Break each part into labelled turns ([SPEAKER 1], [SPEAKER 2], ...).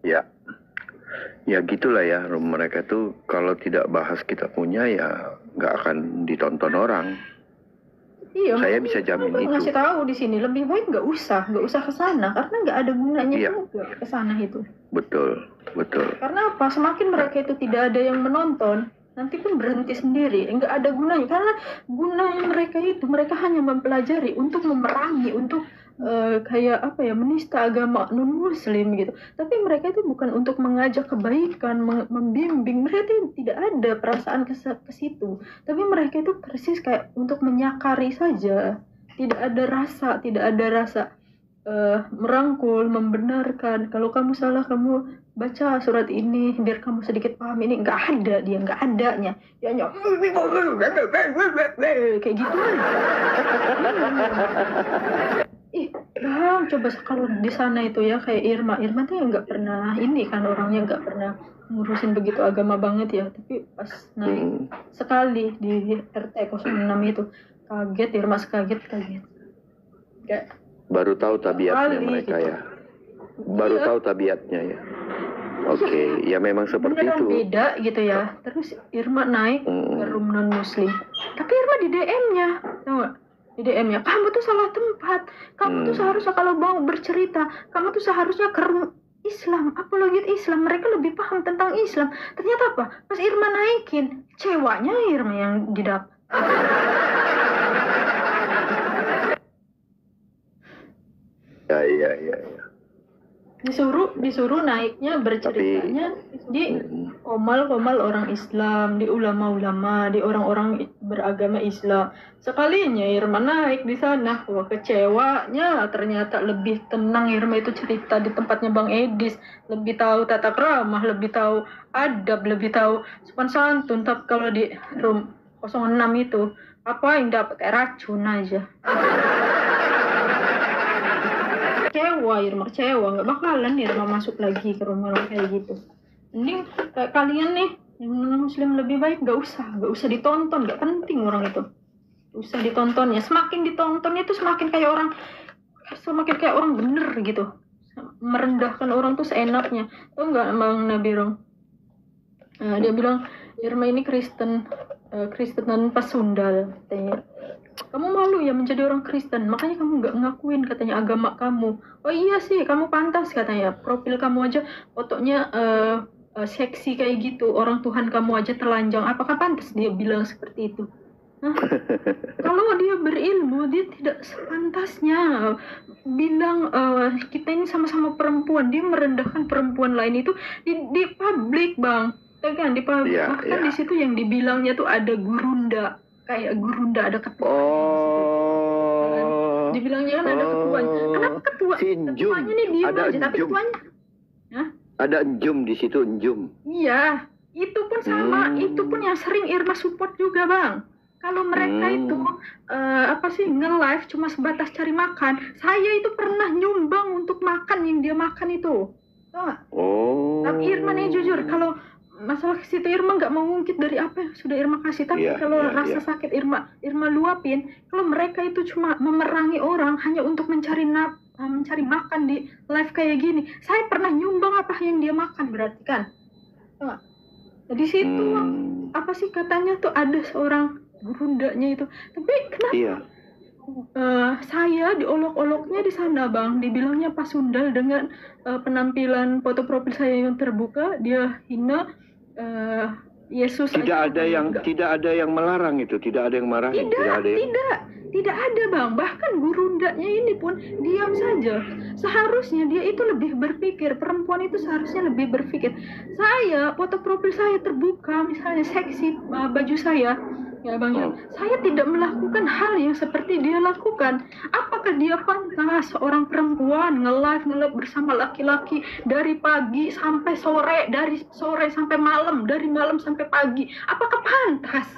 [SPEAKER 1] Ya, ya gitulah ya. Mereka tuh kalau tidak bahas kita punya ya nggak akan ditonton orang.
[SPEAKER 2] Iya,
[SPEAKER 1] Saya bisa jamin itu.
[SPEAKER 2] Ngasih tahu di sini lebih baik nggak usah ke sana karena nggak ada gunanya
[SPEAKER 1] Iya.
[SPEAKER 2] juga ke sana itu.
[SPEAKER 1] Betul.
[SPEAKER 2] Karena apa? Semakin mereka itu tidak ada yang menonton, nanti pun berhenti sendiri, nggak ada gunanya. Karena gunanya mereka hanya mempelajari untuk memerangi, untuk kayak apa ya, menista agama non muslim gitu. Tapi mereka itu bukan untuk mengajak kebaikan, membimbing. Mereka itu tidak ada perasaan ke situ. Tapi mereka itu persis kayak untuk menyakari saja. Tidak ada rasa merangkul, membenarkan. Kalau kamu salah, kamu baca surat ini biar kamu sedikit paham. Ini nggak ada, dia nggak adanya. Dia hanya kayak gitu aja. Bang, coba kalau di sana itu ya kayak Irma tuh nggak pernah ini kan, orangnya nggak pernah ngurusin begitu agama banget ya. Tapi pas naik sekali di RT 06 itu kaget, Irma kaget. Kayak
[SPEAKER 1] baru tahu tabiatnya mereka gitu. Ya baru tahu tabiatnya ya. Oke, ya memang seperti itu.
[SPEAKER 2] Beda gitu ya. Terus Irma naik ke room non muslim. Tapi Irma di DM-nya, tahu nggak? Di DM-nya, kamu tuh salah tempat. Kamu tuh seharusnya kalau mau bercerita, kamu tuh seharusnya ke room Islam, apologet Islam. Mereka lebih paham tentang Islam. Ternyata apa? Pas Irma naikin, ceweknya Irma yang didapat.
[SPEAKER 1] Ya.
[SPEAKER 2] Disuruh naiknya berceritanya di komal orang Islam, di ulama-ulama, di orang-orang beragama Islam. Sekalinya Irma naik di sana, wah kecewanya, ternyata lebih tenang Irma itu cerita di tempatnya Bang Edis, lebih tahu tata krama, lebih tahu adab, lebih tahu sopan santun. Tapi kalau di room 06 itu apa yang dapat racun aja. Irma kecewa, nggak bakalan Irma masuk lagi ke rumah orang kayak gitu. Mending kayak kalian nih yang muslim lebih baik nggak usah ditonton, nggak penting orang itu. Usah ditonton ya, semakin ditontonnya itu semakin kayak orang bener gitu, merendahkan orang tuh seenaknya. Tuh nggak Bang Nabirong? Dia bilang Irma ini Kristen Pasundal katanya. Kamu malu ya menjadi orang Kristen, makanya kamu nggak ngakuin katanya agama kamu. Oh iya sih, kamu pantas katanya. Profil kamu aja fotonya seksi kayak gitu, orang Tuhan kamu aja telanjang. Apakah pantas dia bilang seperti itu? Kalau dia berilmu, dia tidak sepantasnya bilang kita ini sama-sama perempuan. Dia merendahkan perempuan lain itu di publik, Bang. Kan di publik, bahkan di situ yang dibilangnya tuh ada gurunda. Kayak gurunda, ada ketua. Dibilangnya kan ada ketuanya. Kenapa ketuanya nih diam aja, tapi ketuanya
[SPEAKER 1] ada Njum di situ, Njum.
[SPEAKER 2] Iya, itu pun sama, itu pun yang sering Irma support juga, Bang. Kalau mereka itu nge-live cuma sebatas cari makan, saya itu pernah nyumbang untuk makan yang dia makan itu. Tahu nggak? Tapi Irma nih jujur, kalau masalah situ Irma nggak mau ngungkit dari apa yang sudah Irma kasih, tapi kalau rasa sakit Irma luapin. Kalau mereka itu cuma memerangi orang hanya untuk mencari makan di live kayak gini, saya pernah nyumbang apa yang dia makan, berarti kan di situ apa sih katanya tuh ada seorang gurundanya itu. Tapi kenapa saya diolok-oloknya di sana, Bang, dibilangnya Pasundal dengan penampilan foto profil saya yang terbuka, dia hina Yesus.
[SPEAKER 1] Tidak ada yang melarang itu, tidak ada yang marahin.
[SPEAKER 2] Tidak ada, Bang. Bahkan gurundanya ini pun diam saja. Seharusnya dia itu lebih berpikir, perempuan itu seharusnya lebih berpikir. Saya, foto profil saya terbuka, misalnya seksi baju saya, ya Bang, saya tidak melakukan hal yang seperti dia lakukan. Apakah dia pantas seorang perempuan nge-live bersama laki-laki dari pagi sampai sore, dari sore sampai malam, dari malam sampai pagi? Apakah pantas?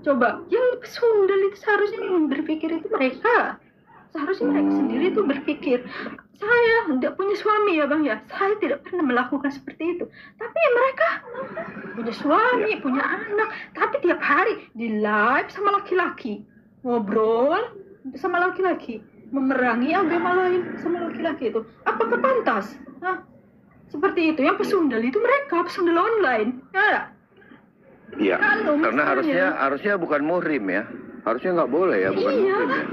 [SPEAKER 2] Coba, yang Sundal itu seharusnya yang berpikir itu mereka. Seharusnya mereka sendiri itu berpikir. Saya tidak punya suami ya, Bang, ya. Saya tidak pernah melakukan seperti itu. Tapi mereka punya suami, punya anak. Tapi tiap hari di live sama laki-laki. Ngobrol sama laki-laki. Memerangi agama lain sama laki-laki itu. Apakah pantas? Seperti itu. Yang pesundal itu mereka pesundal online. Ya.
[SPEAKER 1] Iya.
[SPEAKER 2] Kalau
[SPEAKER 1] Karena
[SPEAKER 2] misalnya-
[SPEAKER 1] harusnya bukan muhrim ya. Harusnya nggak boleh ya, bukan
[SPEAKER 2] Iya.
[SPEAKER 1] muhrim ya.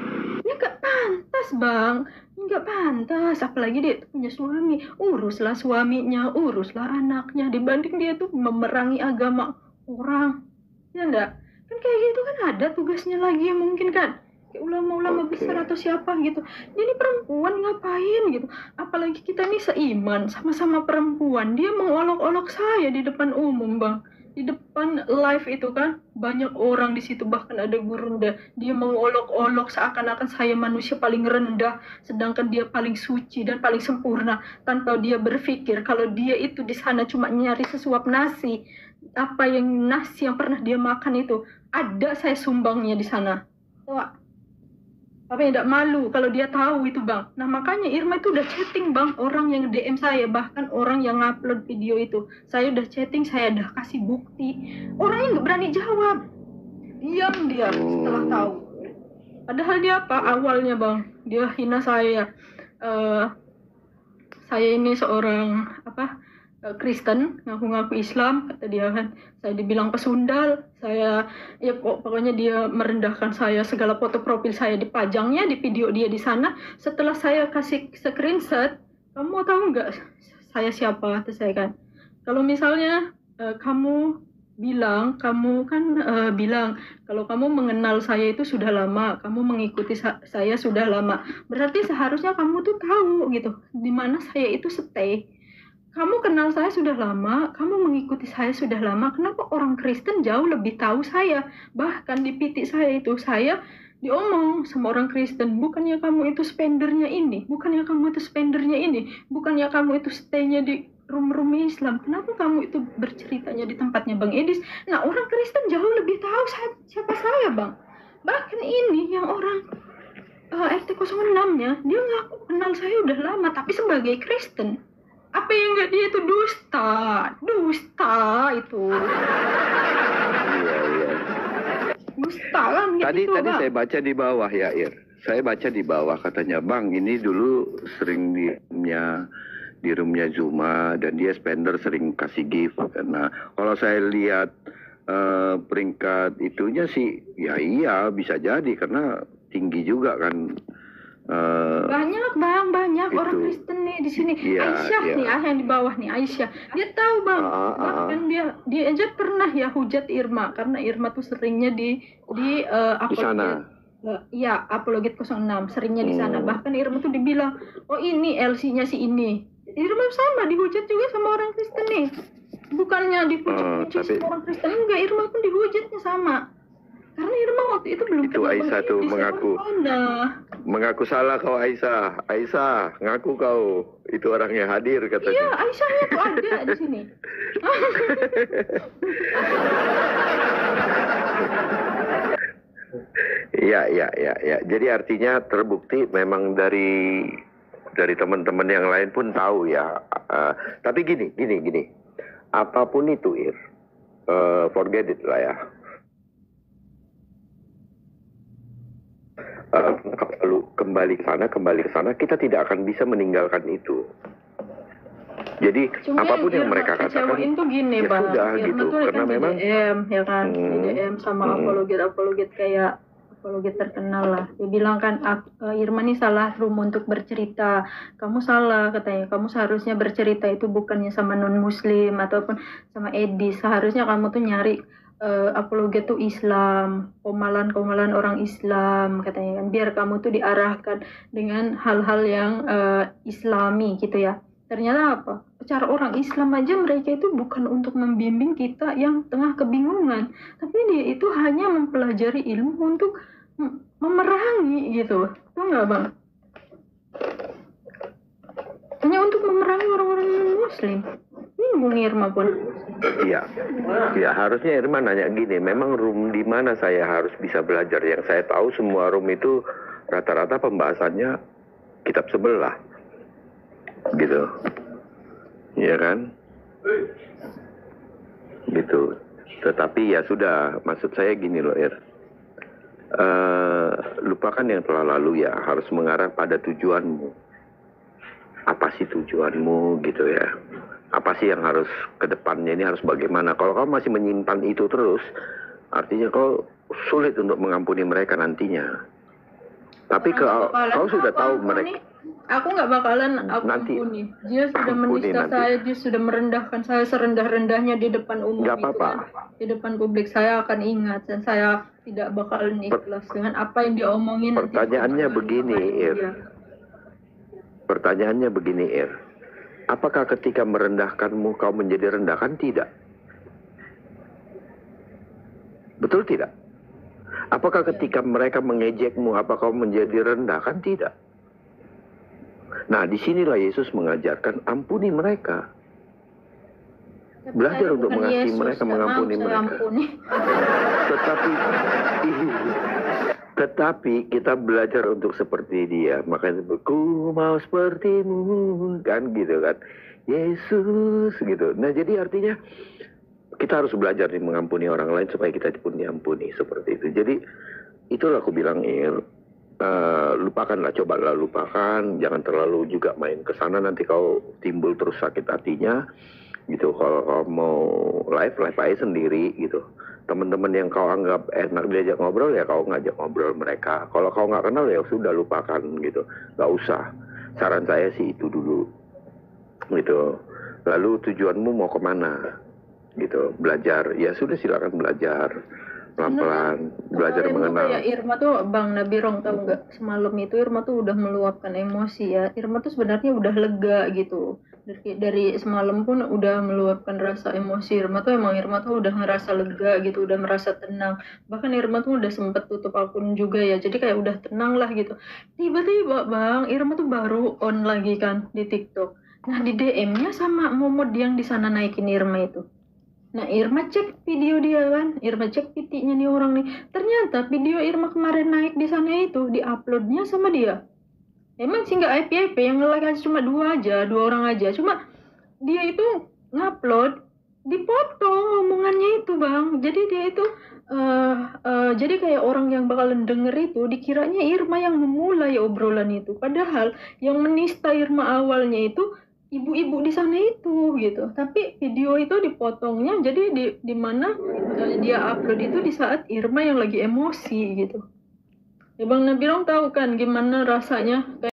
[SPEAKER 2] Ya nggak pantas bang, nggak pantas. Apalagi dia punya suami, uruslah suaminya, uruslah anaknya. Dibanding dia tuh memerangi agama orang, ya enggak? Kan kayak gitu kan ada tugasnya lagi yang mungkin kan. Kayak ulama-ulama
[SPEAKER 1] Oke.
[SPEAKER 2] besar atau siapa gitu. Jadi perempuan ngapain gitu? Apalagi kita nih seiman, sama-sama perempuan. Dia mengolok-olok saya di depan umum bang. Di depan live itu kan banyak orang di situ, bahkan ada gurunda. Dia mengolok-olok seakan-akan saya manusia paling rendah, sedangkan dia paling suci dan paling sempurna, tanpa dia berpikir kalau dia itu di sana cuma nyari sesuap nasi. Apa yang nasi yang pernah dia makan itu ada saya sumbangnya di sana. Wah, apa yang tidak malu kalau dia tahu itu bang. Nah makanya Irma itu udah chatting bang, orang yang DM saya, bahkan orang yang ngupload video itu saya udah chatting, saya udah kasih bukti. Orangnya nggak berani jawab, diam dia setelah tahu. Padahal dia apa awalnya bang, dia hina saya. Saya ini seorang Kristen, ngaku-ngaku Islam, kata dia kan. Saya dibilang pesundal, saya ya pokoknya dia merendahkan saya, segala foto profil saya dipajangnya di video dia di sana. Setelah saya kasih screenshot, kamu mau tahu nggak saya siapa? Kata saya kan. Kalau misalnya kamu bilang kalau kamu mengenal saya itu sudah lama, kamu mengikuti saya sudah lama, berarti seharusnya kamu tuh tahu gitu di mana saya itu stay. Kamu kenal saya sudah lama, kamu mengikuti saya sudah lama, kenapa orang Kristen jauh lebih tahu saya? Bahkan di pitik saya itu, saya diomong sama orang Kristen, bukannya kamu itu spendernya ini, bukannya kamu itu spendernya ini, bukannya kamu itu stay-nya di room-room Islam, kenapa kamu itu berceritanya di tempatnya Bang Edis? Nah, orang Kristen jauh lebih tahu siapa saya, Bang. Bahkan ini yang orang RT06-nya, dia ngaku kenal saya udah lama, tapi sebagai Kristen. Apa yang enggak dia itu dusta itu.
[SPEAKER 1] Iya.
[SPEAKER 2] Dusta kan
[SPEAKER 1] Tadi
[SPEAKER 2] gitu, Bang.
[SPEAKER 1] saya baca di bawah ya, Ir. Saya baca di bawah katanya, Bang, ini dulu sering di roomnya Zuma dan dia spender sering kasih gift. Nah, kalau saya lihat peringkat itunya sih, ya iya bisa jadi karena tinggi juga kan.
[SPEAKER 2] Banyak bang, banyak
[SPEAKER 1] itu.
[SPEAKER 2] orang Kristen nih di sini.
[SPEAKER 1] Iya,
[SPEAKER 2] Aisyah
[SPEAKER 1] iya.
[SPEAKER 2] nih yang di bawah nih Aisyah. Dia tahu bang, bahkan dia aja pernah ya hujat Irma karena Irma tuh seringnya di
[SPEAKER 1] sana.
[SPEAKER 2] Iya, apologet 06 seringnya di sana. Bahkan Irma tuh dibilang, oh ini LC-nya si ini. Irma sama dihujat juga sama orang Kristen nih. Bukannya dipuji-puji sama orang Kristen, enggak, Irma pun dihujatnya sama. Karena Irma waktu itu belum
[SPEAKER 1] itu Aisyah tuh mengaku salah kau Aisyah. Aisyah, ngaku kau itu orangnya hadir katanya.
[SPEAKER 2] Iya, Aisyahnya tuh ada di sini.
[SPEAKER 1] Iya. Jadi artinya terbukti memang dari teman-teman yang lain pun tahu ya. Tapi gini. Apapun itu, Ir, forget it lah ya. Kalau kembali ke sana, kita tidak akan bisa meninggalkan itu. Jadi
[SPEAKER 2] cuma
[SPEAKER 1] apapun yang mereka katakan,
[SPEAKER 2] tuh gini,
[SPEAKER 1] ya
[SPEAKER 2] Bang.
[SPEAKER 1] sudah gitu. Karena
[SPEAKER 2] kan
[SPEAKER 1] memang
[SPEAKER 2] di DM ya kan, di DM sama apologet kayak apologet terkenal lah. Dia bilang kan, Irma nih salah room untuk bercerita. Kamu salah katanya. Kamu seharusnya bercerita itu bukannya sama non Muslim ataupun sama Edis. Seharusnya kamu tuh nyari apologet tuh Islam, komalan orang Islam katanya kan, biar kamu tuh diarahkan dengan hal-hal yang Islami gitu ya. Ternyata apa? Cara orang Islam aja mereka itu bukan untuk membimbing kita yang tengah kebingungan, tapi dia itu hanya mempelajari ilmu untuk memerangi gitu, tuh nggak bang? Hanya untuk memerangi orang-orang Muslim. Bingung Irma pun.
[SPEAKER 1] Iya, harusnya Irma nanya gini, memang room di mana saya harus bisa belajar? Yang saya tahu semua room itu rata-rata pembahasannya kitab sebelah, gitu, iya kan? Gitu. Tetapi ya sudah, maksud saya gini loh, Ir. Lupakan yang telah lalu ya, harus mengarah pada tujuanmu. Apa sih tujuanmu gitu ya? apa sih yang harus ke depannya, ini harus bagaimana. Kalau kau masih menyimpan itu terus, artinya kau sulit untuk mengampuni mereka nantinya. Tapi kau sudah tahu mereka.
[SPEAKER 2] Aku nggak bakalan aku
[SPEAKER 1] Nanti.
[SPEAKER 2] ampuni. Dia sudah
[SPEAKER 1] Ampuni
[SPEAKER 2] menista
[SPEAKER 1] nanti.
[SPEAKER 2] saya, dia sudah merendahkan saya serendah-rendahnya di depan umum.
[SPEAKER 1] Nggak apa-apa.
[SPEAKER 2] Di depan publik saya akan ingat dan saya tidak bakalan ikhlas dengan apa yang dia omongin.
[SPEAKER 1] Pertanyaannya begini, Ir. Pertanyaannya begini, Ir. Apakah ketika merendahkanmu kau menjadi rendah? Kan tidak. Betul tidak? Apakah ketika mereka mengejekmu, apa kau menjadi rendah? Kan tidak. Nah, disinilah Yesus mengajarkan ampuni mereka. Belajar untuk mengasihi mereka, mengampuni mereka. Tetapi kita belajar untuk seperti dia. Makanya ku mau sepertimu, kan gitu kan. Yesus gitu. Nah, jadi artinya kita harus belajar nih mengampuni orang lain supaya kita pun diampuni seperti itu. Jadi itulah aku bilang, Ir, lupakanlah, cobalah lupakan, jangan terlalu juga main ke sana, nanti kau timbul terus sakit hatinya gitu. Kalau kau mau live aja sendiri gitu. Teman-teman yang kau anggap enak diajak ngobrol, ya kau ngajak ngobrol mereka. Kalau kau nggak kenal, ya sudah lupakan gitu, nggak usah. Saran saya sih itu dulu gitu. Lalu tujuanmu mau kemana gitu? Belajar, ya sudah silakan belajar pelan-pelan, belajar mengenal.
[SPEAKER 2] Kayak Irma tuh, Bang Nabirong, tahu nggak, semalam itu Irma tuh udah meluapkan emosi ya. Irma tuh sebenarnya udah lega gitu. Dari semalam pun udah meluapkan rasa emosi. Irma tuh udah ngerasa lega gitu, udah merasa tenang. Bahkan Irma tuh udah sempet tutup akun juga ya. Jadi kayak udah tenang lah gitu. Tiba-tiba Bang, Irma tuh baru on lagi kan di TikTok. Nah, di DM-nya sama Momod yang di sana naikin Irma itu. Nah, Irma cek video dia kan, Irma cek pitiknya nih orang nih. Ternyata video Irma kemarin naik di sana itu diuploadnya sama dia. Emang sih nggak IP, yang nge-like aja cuma dua orang aja. Cuma dia itu ngupload, dipotong omongannya itu Bang. Jadi dia itu, jadi kayak orang yang bakalan denger itu dikiranya Irma yang memulai obrolan itu. Padahal yang menista Irma awalnya itu ibu-ibu di sana itu gitu. Tapi video itu dipotongnya jadi di mana dia upload itu di saat Irma yang lagi emosi gitu. Ya Bang Nabilong tahu kan gimana rasanya